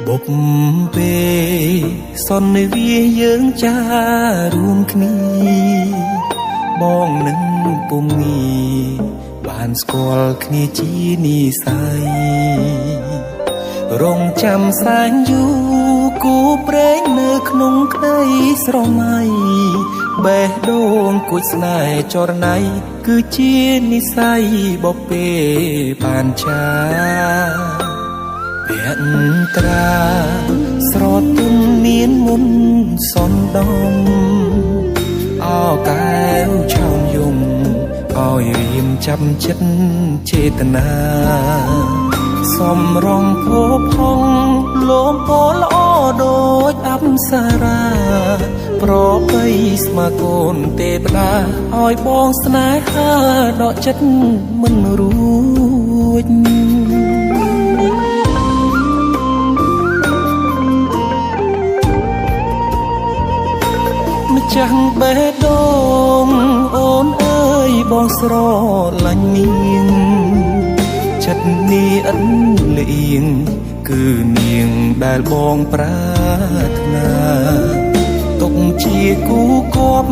បុកពេលសន្និវាយើងចារួមគ្នាបងនឹងពុំងីបានស្គាល់គ្នាជានិស័យរងចាំសែនយូរគូព្រេងនៅក្នុងក្តីស្រមៃបេះដូងគួចស្នេហ៍ចរណៃគឺជានិស័យបបេបានចាភក្ត្រាស្រទន់មានមុនសនដំអោកែវឆោមយំឲ្យរៀមចាប់ចិត្តចេតនាសំរងភពផងលោមពោល្អដូចអប្សរាប្របីស្មាកូនទេវតាឲ្យបងស្នេហាដកចិត្តមិនរួចម្ចាស់បេះដូងអូនអើយបងស្រឡាញ់នាងចិត្តនេះឥតលៀងគឺនាងដែលបងប្រាថ្នាទុកជាគូគប់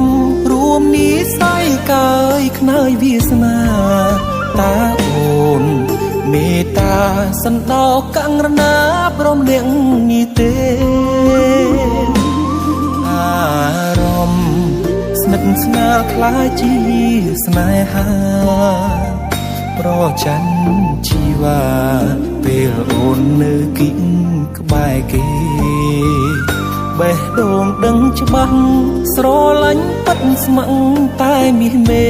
រួមនិស័យកាយខ្នើយវាសនាតាអូនមេត្តាសន្តោកករណាព្រមលៀងនេះទេអារម្មណ៍ស្និទ្ធស្នាលខ្លាចជាស្នេហាប្រច័ណ្ឌជីវ៉ាពេលអូននៅគិតក្បែរគេបេះដូងដឹងច្បាស់ស្រឡាញ់ពិតស្ម័គ្រតែមាសមេ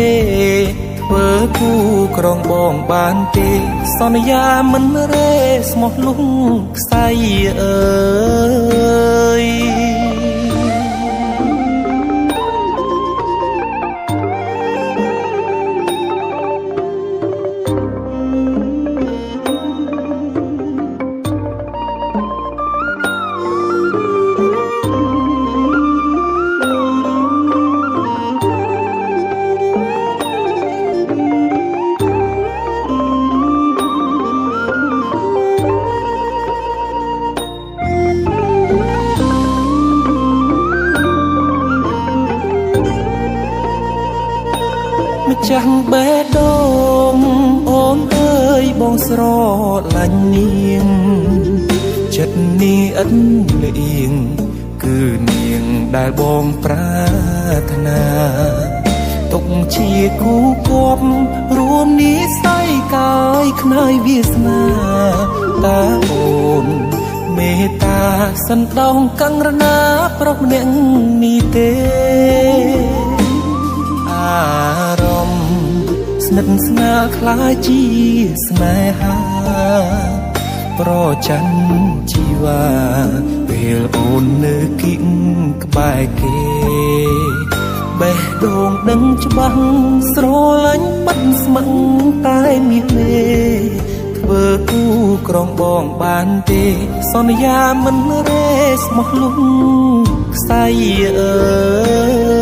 ធ្វើគូក្រងបងបានទេសន្យាមិនរេស្មោះលុះខ្សែអើយម្ចាស់បេះដូងអូនអើយបងស្រឡាញ់នាងចិត្តនេះឥតលៀងគឺនាងដែលបងប្រាថ្នាទុកជាគូគប់រួមនិស័យកាយខ្នើយវាសនាតាអូនមេត្តាសន្តោងកង្រណាប្រុសម្នាក់នេះទេអារម្មណ៍ស្និទ្ធស្នាលខ្លាចជាស្នេហាប្រច័ណ្ឌជីវ៉ាពេលអូននៅគិតក្បែរគេបេះដូងដឹងច្បាស់ស្រឡាញ់ពិតស្ម័គ្រតែមាសមេធ្វើគូក្រងបងបានទេសន្យាមិនរេស្មោះលុះខ្សែអើយ